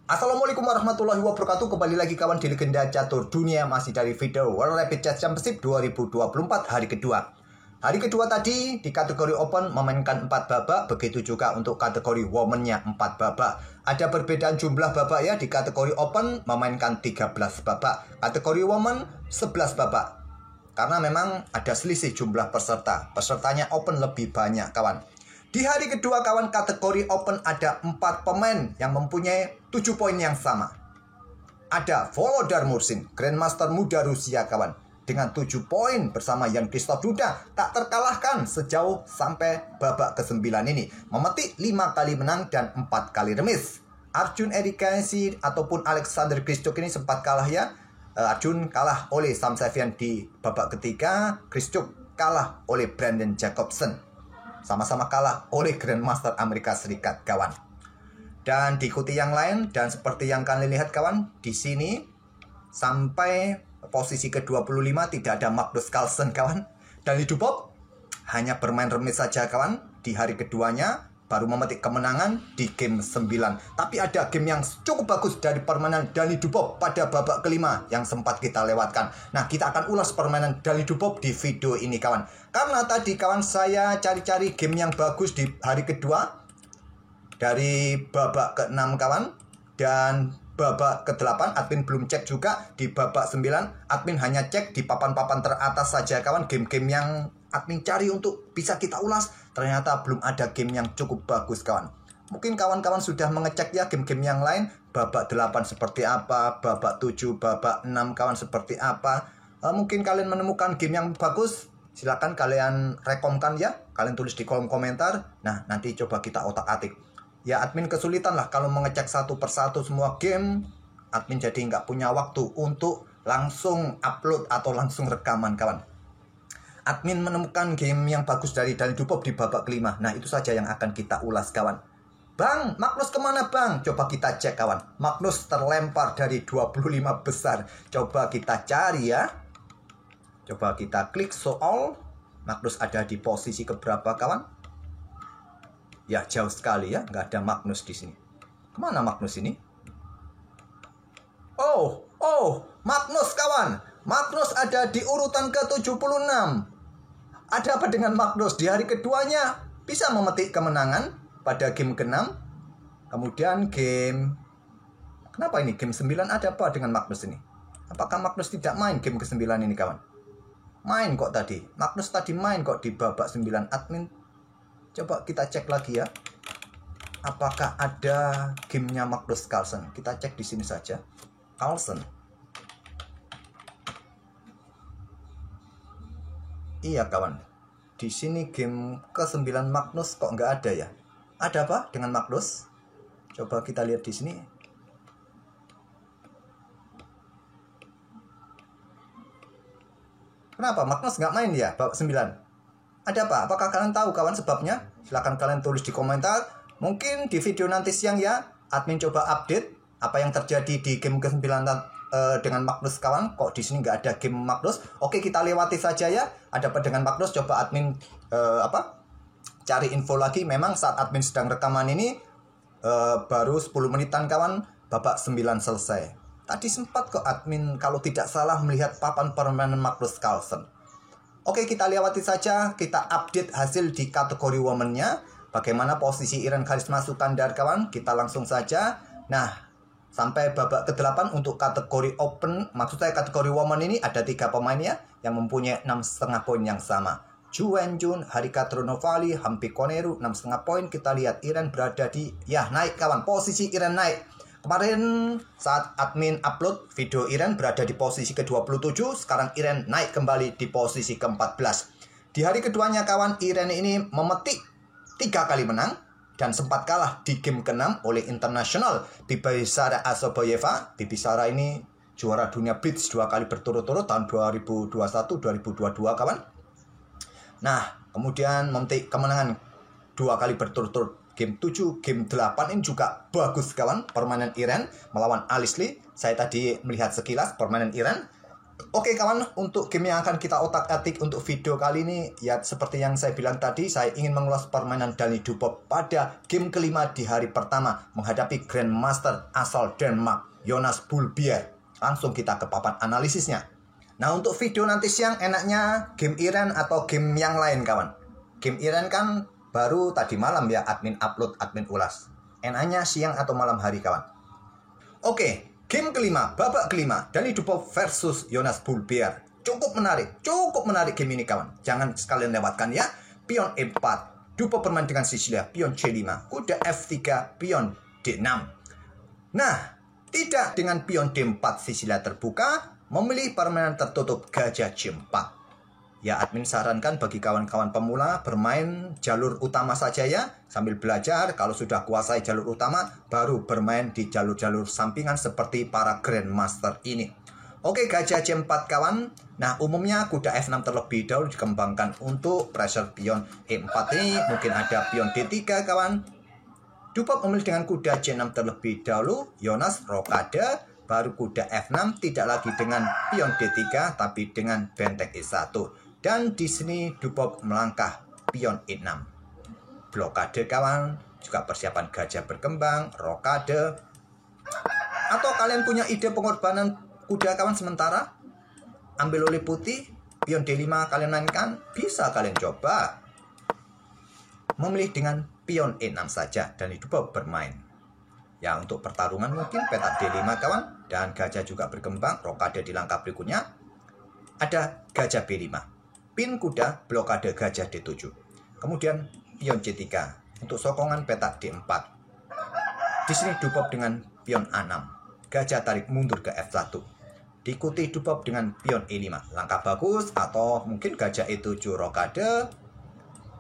Assalamualaikum warahmatullahi wabarakatuh. Kembali lagi kawan di Legenda Catur Dunia, masih dari video World Rapid Chess Championship 2024 hari kedua. Hari kedua tadi di kategori Open memainkan 4 babak, begitu juga untuk kategori Women-nya 4 babak. Ada perbedaan jumlah babak ya, di kategori Open memainkan 13 babak, kategori Women 11 babak. Karena memang ada selisih jumlah peserta. Pesertanya Open lebih banyak kawan. Di hari kedua kawan, kategori Open ada 4 pemain yang mempunyai 7 poin yang sama. Ada Volodar Mursin, Grandmaster muda Rusia kawan, dengan 7 poin bersama Jan-Christoph Duda tak terkalahkan sejauh sampai babak ke-9 ini. Memetik 5 kali menang dan 4 kali remis. Arjun Erikaishi ataupun Alexander Grischuk ini sempat kalah ya. Arjun kalah oleh Sam Sevian di babak ketiga, Grischuk kalah oleh Brandon Jacobson. Sama-sama kalah oleh Grandmaster Amerika Serikat kawan. Dan diikuti yang lain, dan seperti yang kalian lihat kawan, di sini sampai posisi ke-25 tidak ada Magnus Carlsen kawan. Dan Dubov hanya bermain remis saja kawan. Di hari keduanya baru memetik kemenangan di game 9. Tapi ada game yang cukup bagus dari permainan Dani Dubov pada babak kelima yang sempat kita lewatkan. Nah, kita akan ulas permainan Dani Dubov di video ini kawan. Karena tadi kawan saya cari-cari game yang bagus di hari kedua dari babak ke-6 kawan. Dan babak ke-8 admin belum cek juga. Di babak 9 admin hanya cek di papan-papan teratas saja kawan. Game-game yang admin cari untuk bisa kita ulas, ternyata belum ada game yang cukup bagus kawan. Mungkin kawan-kawan sudah mengecek ya game-game yang lain. Babak 8 seperti apa, babak 7, babak 6 kawan seperti apa. Mungkin kalian menemukan game yang bagus, silakan kalian rekomkan ya. Kalian tulis di kolom komentar. Nah, nanti coba kita otak-atik. Ya, admin kesulitan lah kalau mengecek satu persatu semua game. Admin jadi nggak punya waktu untuk langsung upload atau langsung rekaman kawan. Admin menemukan game yang bagus dari Dani Dubov di babak kelima. Nah, itu saja yang akan kita ulas kawan. Bang, Magnus kemana bang? Coba kita cek kawan. Magnus terlempar dari 25 besar. Coba kita cari ya. Coba kita klik show all. Magnus ada di posisi keberapa kawan? Ya, jauh sekali ya. Nggak ada Magnus di sini. Kemana Magnus ini? Oh, Magnus kawan. Magnus ada di urutan ke-76. Ada apa dengan Magnus? Di hari keduanya bisa memetik kemenangan pada game ke-6. Kemudian game... Kenapa ini? Game 9 ada apa dengan Magnus ini? Apakah Magnus tidak main game ke-9 ini kawan? Main kok tadi. Magnus tadi main kok di babak 9. Admin, coba kita cek lagi ya. Apakah ada gamenya Magnus Carlsen? Kita cek di sini saja. Carlsen. Iya kawan, di sini game ke-9 Magnus kok nggak ada ya? Ada apa dengan Magnus? Coba kita lihat di sini. Kenapa Magnus nggak main ya babak 9? Ada apa? Apakah kalian tahu kawan sebabnya? Silahkan kalian tulis di komentar. Mungkin di video nanti siang ya, admin coba update apa yang terjadi di game ke-9 dengan Magnus kawan. Kok di sini nggak ada game Magnus? Oke, kita lewati saja ya. Ada apa dengan Magnus? Coba admin cari info lagi. Memang saat admin sedang rekaman ini baru 10 menitan kawan, babak 9 selesai. Tadi sempat kok admin kalau tidak salah melihat papan permainan Magnus Carlsen. Oke, kita lewati saja. Kita update hasil di kategori women-nya. Bagaimana posisi Iren Karisma Sukandar kawan? Kita langsung saja. Nah, sampai babak ke-8 untuk kategori Open, maksud saya kategori Women ini ada 3 pemain ya, yang mempunyai 6,5 poin yang sama. Ju Wenjun, Harika Tronovali, Hampi Koneru, 6,5 poin. Kita lihat Iren berada di, ya naik kawan, posisi Iren naik. Kemarin saat admin upload video Iren berada di posisi ke-27, sekarang Iren naik kembali di posisi ke-14. Di hari keduanya kawan, Iren ini memetik 3 kali menang. Dan sempat kalah di game ke-6 oleh internasional Bibisara Asoboyeva. Bibisara ini juara dunia Blitz 2 kali berturut-turut tahun 2021-2022 kawan. Nah, kemudian memetik kemenangan 2 kali berturut-turut. Game 7, game 8 ini juga bagus kawan. Permainan Iren melawan Alice Lee. Saya tadi melihat sekilas permainan Iren. Oke kawan, untuk game yang akan kita otak-atik untuk video kali ini, ya seperti yang saya bilang tadi, saya ingin mengulas permainan Dani Dupop pada game kelima di hari pertama menghadapi Grandmaster asal Denmark, Jonas Bulbier. Langsung kita ke papan analisisnya. Nah untuk video nanti siang enaknya game Iren atau game yang lain kawan. Game Iren kan baru tadi malam ya admin upload, admin ulas. Enaknya siang atau malam hari kawan. Oke, game kelima, babak kelima, Dani Dupop versus Jonas Bulbier. Cukup menarik game ini kawan. Jangan sekalian lewatkan ya. Pion E4, Dupop bermain dengan Sicilia, pion C5, kuda F3, pion D6. Nah, tidak dengan pion D4 Sicilia terbuka, memilih permainan tertutup gajah C4. Ya, admin sarankan bagi kawan-kawan pemula bermain jalur utama saja ya. Sambil belajar, kalau sudah kuasai jalur utama, baru bermain di jalur-jalur sampingan seperti para Grandmaster ini. Oke, gajah C4 kawan. Nah, umumnya kuda F6 terlebih dahulu dikembangkan untuk pressure pion E4 ini. Mungkin ada pion D3 kawan. Dupop memilih dengan kuda C6 terlebih dahulu. Jonas rokade, baru kuda F6, tidak lagi dengan pion D3, tapi dengan benteng E1. Dan di sini Dupop melangkah pion E6. Blokade kawan, juga persiapan gajah berkembang, rokade. Atau kalian punya ide pengorbanan kuda kawan sementara? Ambil oleh putih, pion D5 kalian mainkan, bisa kalian coba. Memilih dengan pion E6 saja dan Dupop bermain. Ya untuk pertarungan mungkin petak D5 kawan, dan gajah juga berkembang, rokade di langkah berikutnya. Ada gajah B5. Pin kuda, blokade gajah D7. Kemudian pion C3 untuk sokongan petak D4. Di sini Dupop dengan pion A6. Gajah tarik mundur ke F1. Diikuti Dupop dengan pion E5. Langkah bagus, atau mungkin gajah E7 rokade.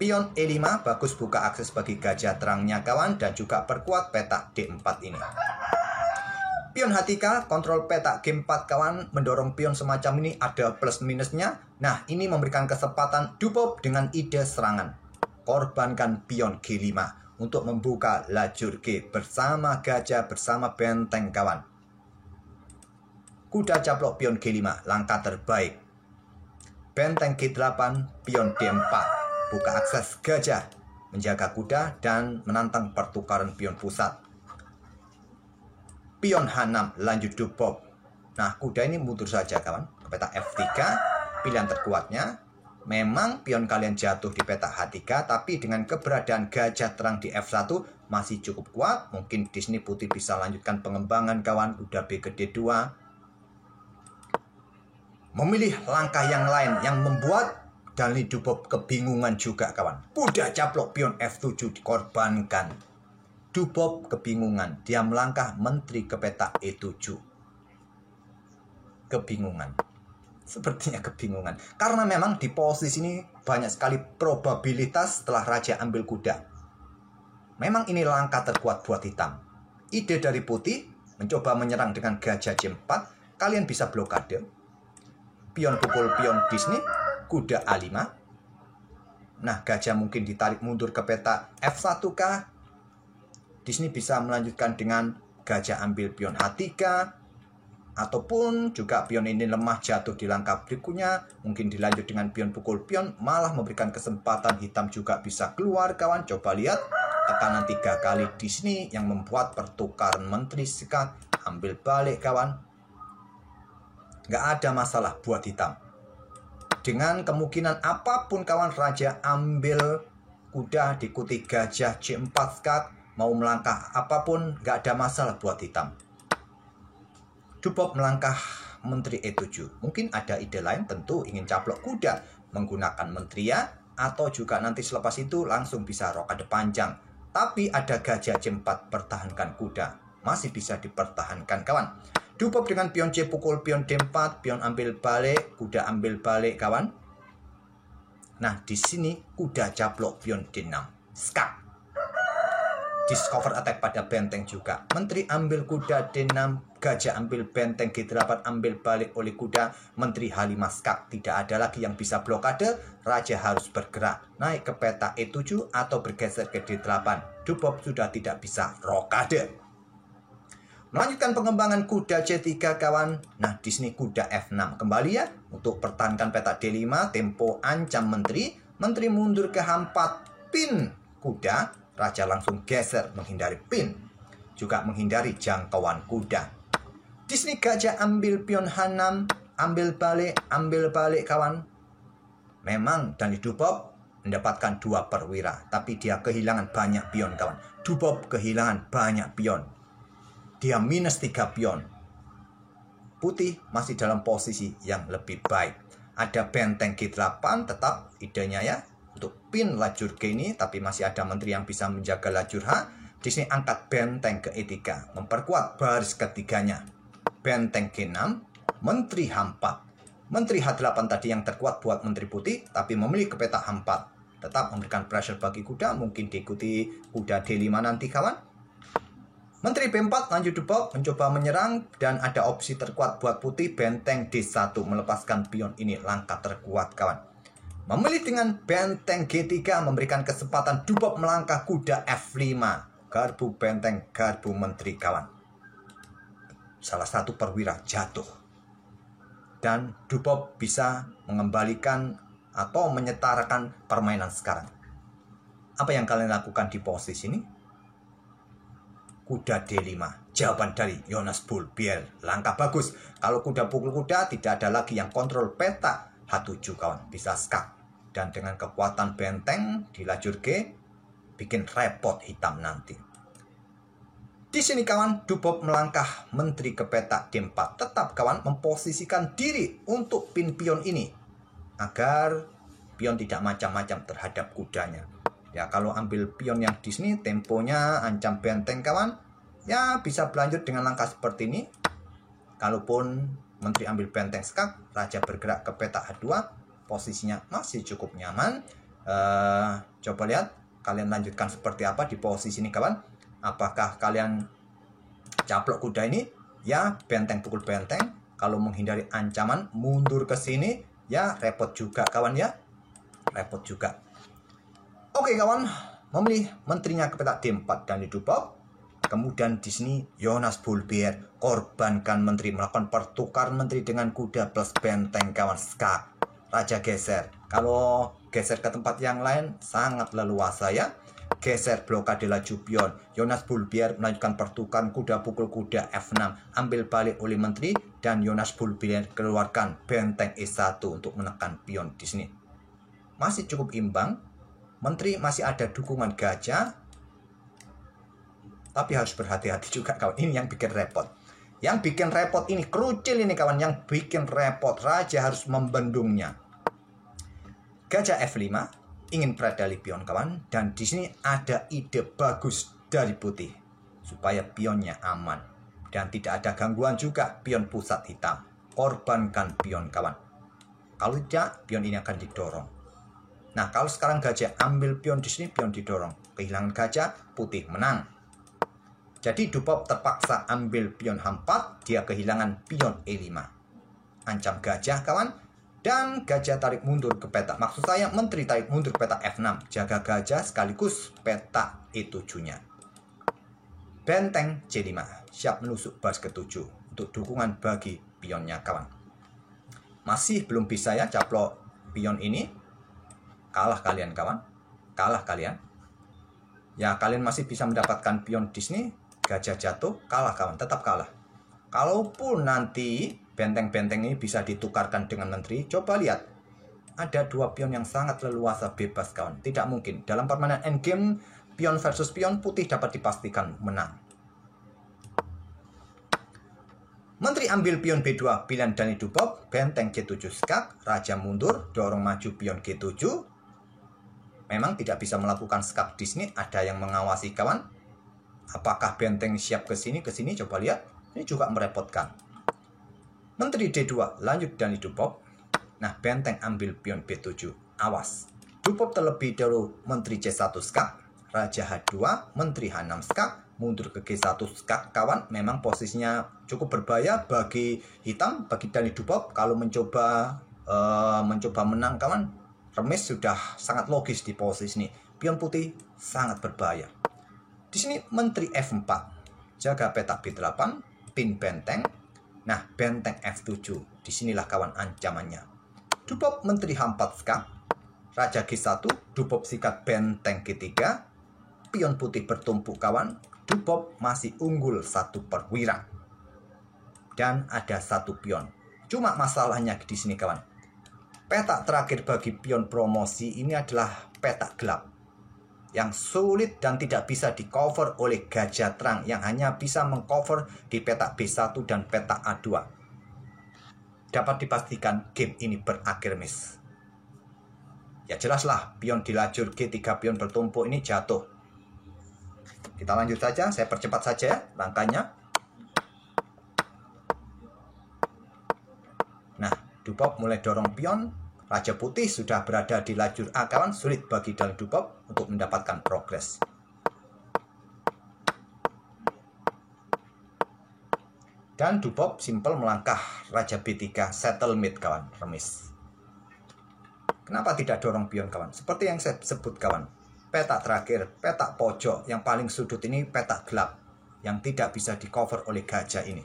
Pion E5 bagus buka akses bagi gajah terangnya kawan, dan juga perkuat petak D4 ini. Pion H3 kontrol petak G4 kawan, mendorong pion semacam ini ada plus minusnya. Nah ini memberikan kesempatan Dupop dengan ide serangan. Korbankan pion G5 untuk membuka lajur G bersama gajah bersama benteng kawan. Kuda caplok pion G5, langkah terbaik. Benteng G8, pion D4, buka akses gajah, menjaga kuda dan menantang pertukaran pion pusat. Pion H6 lanjut Dupop. Nah kuda ini mundur saja kawan ke petak F3. Pilihan terkuatnya. Memang pion kalian jatuh di petak H3, tapi dengan keberadaan gajah terang di F1 masih cukup kuat. Mungkin di sini putih bisa lanjutkan pengembangan kawan. Kuda B ke D2. Memilih langkah yang lain yang membuat Dani Dupop kebingungan juga kawan. Kuda caplok pion F7 dikorbankan. Dupop kebingungan, dia melangkah menteri ke petak E7. Kebingungan. Sepertinya kebingungan. Karena memang di posisi ini banyak sekali probabilitas setelah raja ambil kuda. Memang ini langkah terkuat buat hitam. Ide dari putih, mencoba menyerang dengan gajah C4, kalian bisa blokade. Pion pukul pion di sini, kuda A5. Nah, gajah mungkin ditarik mundur ke petak F1 kah? Di sini bisa melanjutkan dengan gajah ambil pion H3. Ataupun juga pion ini lemah jatuh di langkah berikutnya. Mungkin dilanjut dengan pion pukul pion. Malah memberikan kesempatan hitam juga bisa keluar kawan. Coba lihat. Tekanan 3 kali di sini yang membuat pertukaran menteri sekat. Ambil balik kawan. Nggak ada masalah buat hitam. Dengan kemungkinan apapun kawan, raja ambil kuda diikuti gajah C4 sekat. Mau melangkah apapun gak ada masalah buat hitam. Dupop melangkah menteri E7. Mungkin ada ide lain, tentu ingin caplok kuda menggunakan menteri ya. Atau juga nanti selepas itu langsung bisa rokade panjang. Tapi ada gajah C4, pertahankan kuda. Masih bisa dipertahankan kawan. Dupop dengan pion C pukul pion D4, pion ambil balik, kuda ambil balik kawan. Nah di sini kuda caplok pion D6. Skak. Discover attack pada benteng juga. Menteri ambil kuda D6, gajah ambil benteng G8, ambil balik oleh kuda. Menteri H5 skak. Tidak ada lagi yang bisa blokade. Raja harus bergerak naik ke peta E7 atau bergeser ke D8. Dupop sudah tidak bisa rokade. Melanjutkan pengembangan kuda C3 kawan. Nah di sini kuda F6 kembali ya. Untuk pertahankan petak D5, tempo ancam menteri. Menteri mundur ke H4, pin kuda. Raja langsung geser menghindari pin. Juga menghindari jangkauan kuda. Di sini gajah ambil pion H6, ambil balik kawan. Memang Dani Dubov mendapatkan 2 perwira, tapi dia kehilangan banyak pion kawan. Dubov kehilangan banyak pion. Dia minus 3 pion. Putih masih dalam posisi yang lebih baik. Ada benteng G8 tetap idenya ya. Untuk pin lajur G ini, tapi masih ada menteri yang bisa menjaga lajur H. Di sini angkat benteng ke E3. Memperkuat baris ketiganya. Benteng G6, menteri H4. Menteri H8 tadi yang terkuat buat menteri putih, tapi memilih ke petak H4. Tetap memberikan pressure bagi kuda, mungkin diikuti kuda D5 nanti kawan. Menteri B4 lanjut Dubov mencoba menyerang dan ada opsi terkuat buat putih benteng D1 melepaskan pion ini langkah terkuat kawan. Memilih dengan benteng G3 memberikan kesempatan Dubov melangkah kuda F5. Garbu benteng, garbu menteri kawan. Salah satu perwira jatuh. Dan Dubov bisa mengembalikan atau menyetarakan permainan sekarang. Apa yang kalian lakukan di posisi ini? Kuda D5. Jawaban dari Jonas Bulbier. Langkah bagus. Kalau kuda pukul kuda tidak ada lagi yang kontrol peta H7 kawan. Bisa skak. Dan dengan kekuatan benteng di lajur G bikin repot hitam nanti. Di sini kawan Dubov melangkah menteri ke peta D4. Tetap kawan memposisikan diri untuk pin pion ini. Agar pion tidak macam-macam terhadap kudanya. Ya kalau ambil pion yang di sini temponya ancam benteng kawan. Ya bisa berlanjut dengan langkah seperti ini. Kalaupun menteri ambil benteng skak, raja bergerak ke petak H2. Posisinya masih cukup nyaman. Coba lihat kalian lanjutkan seperti apa di posisi ini kawan. Apakah kalian caplok kuda ini? Ya benteng pukul benteng. Kalau menghindari ancaman mundur ke sini. Ya repot juga kawan ya. Repot juga. Oke kawan, memilih menterinya ke petak D4 dan Dubov. Kemudian di sini Jonas Bulbier korbankan menteri, melakukan pertukaran menteri dengan kuda plus benteng kawan skak. Raja geser. Kalau geser ke tempat yang lain sangat leluasa ya. Geser blokade laju pion. Jonas Bulbier melanjutkan pertukaran kuda pukul kuda F6. Ambil balik oleh menteri dan Jonas Bulbier keluarkan benteng E1 untuk menekan pion di sini. Masih cukup imbang. Menteri masih ada dukungan gajah. Tapi harus berhati-hati juga kawan. Ini yang bikin repot. Yang bikin repot ini, kerucil ini kawan. Yang bikin repot. Raja harus membendungnya. Gajah F5. Ingin predali pion kawan. Dan di sini ada ide bagus dari putih. Supaya pionnya aman. Dan tidak ada gangguan juga pion pusat hitam. Korbankan pion kawan. Kalau tidak, pion ini akan didorong. Nah, kalau sekarang gajah ambil pion di sini, pion didorong. Kehilangan gajah, putih menang. Jadi Dubov terpaksa ambil pion H4, dia kehilangan pion E5. Ancam gajah kawan, dan gajah tarik mundur ke petak. Maksud saya menteri tarik mundur ke petak F6. Jaga gajah sekaligus petak E7-nya. Benteng C5, siap menusuk baris ke-7 untuk dukungan bagi pionnya kawan. Masih belum bisa ya caplok pion ini. Kalah kalian kawan, kalah kalian. Ya kalian masih bisa mendapatkan pion di sini. Gajah jatuh, kalah kawan, tetap kalah. Kalaupun nanti benteng-benteng ini bisa ditukarkan dengan menteri, coba lihat. Ada 2 pion yang sangat leluasa bebas kawan. Tidak mungkin, dalam permainan endgame, pion versus pion putih dapat dipastikan menang. Menteri ambil pion B2, pilihan Dani Dubov, benteng C7 skak, raja mundur, dorong maju pion G7. Memang tidak bisa melakukan skak di sini, ada yang mengawasi kawan. Apakah benteng siap ke sini, coba lihat. Ini juga merepotkan. Menteri D2, lanjut Dani Dubov. Nah, benteng ambil pion B7, awas. Dubov terlebih dahulu menteri C1 skak, raja H2, menteri H6 skak, mundur ke G1 skak kawan. Memang posisinya cukup berbahaya bagi hitam, bagi Dani Dubov. Kalau mencoba menang kawan. Remis sudah sangat logis di posisi ini. Pion putih sangat berbahaya. Di sini menteri F4. jaga petak B8, pin benteng. Nah, benteng F7. Disinilah kawan ancamannya. Dupop menteri H4 skak. Raja G1, dupop sikat benteng G3. Pion putih bertumpuk kawan. Dupop masih unggul 1 perwira. Dan ada 1 pion. Cuma masalahnya di sini kawan. Petak terakhir bagi pion promosi ini adalah petak gelap. Yang sulit dan tidak bisa di cover oleh gajah terang. Yang hanya bisa mengcover di petak B1 dan petak A2. Dapat dipastikan game ini berakhir miss. Ya jelaslah pion di lajur G3 pion bertumpuk ini jatuh. Kita lanjut saja, saya percepat saja langkahnya. Nah, Dupop mulai dorong pion. Raja putih sudah berada di lajur A kawan. Sulit bagi Dal Dupop untuk mendapatkan progres. Dan Dupop simple melangkah Raja B3 settle mid kawan, remis. Kenapa tidak dorong pion kawan? Seperti yang saya sebut kawan, petak terakhir, petak pojok yang paling sudut ini petak gelap yang tidak bisa di cover oleh gajah ini.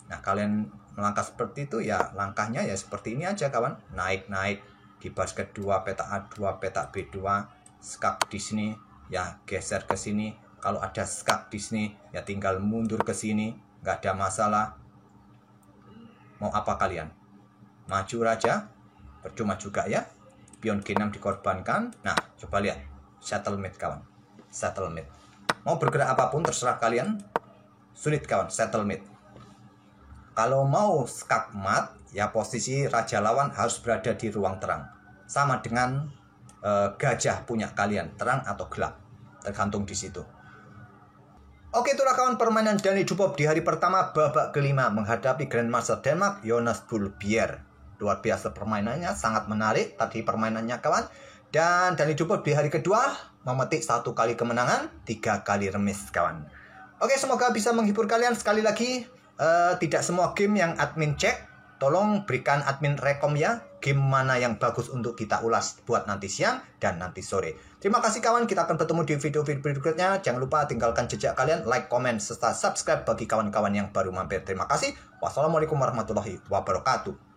Nah, kalian melangkah seperti itu ya, langkahnya ya seperti ini aja kawan. Naik-naik di baris kedua petak A2, petak B2, skak di sini ya geser ke sini. Kalau ada skak di sini ya tinggal mundur ke sini, nggak ada masalah. Mau apa kalian? Maju raja? Percuma juga ya. Pion G6 dikorbankan. Nah, coba lihat. Settlement kawan. Settlement. Mau bergerak apapun terserah kalian. Sulit kawan, settlement. Kalau mau skak mat, ya posisi raja lawan harus berada di ruang terang. Sama dengan gajah punya kalian, terang atau gelap. Tergantung di situ. Oke, itulah kawan permainan Danny Dupop di hari pertama babak kelima menghadapi Grandmaster Denmark Jonas Bulbier. Luar biasa permainannya, sangat menarik tadi permainannya kawan. Dan Danny Dupop di hari kedua memetik 1 kali kemenangan, 3 kali remis kawan. Oke, semoga bisa menghibur kalian. Sekali lagi, tidak semua game yang admin cek. Tolong berikan admin rekom ya, game mana yang bagus untuk kita ulas buat nanti siang dan nanti sore. Terima kasih kawan, kita akan bertemu di video-video berikutnya. Jangan lupa tinggalkan jejak kalian, like, komen, serta subscribe bagi kawan-kawan yang baru mampir. Terima kasih. Wassalamualaikum warahmatullahi wabarakatuh.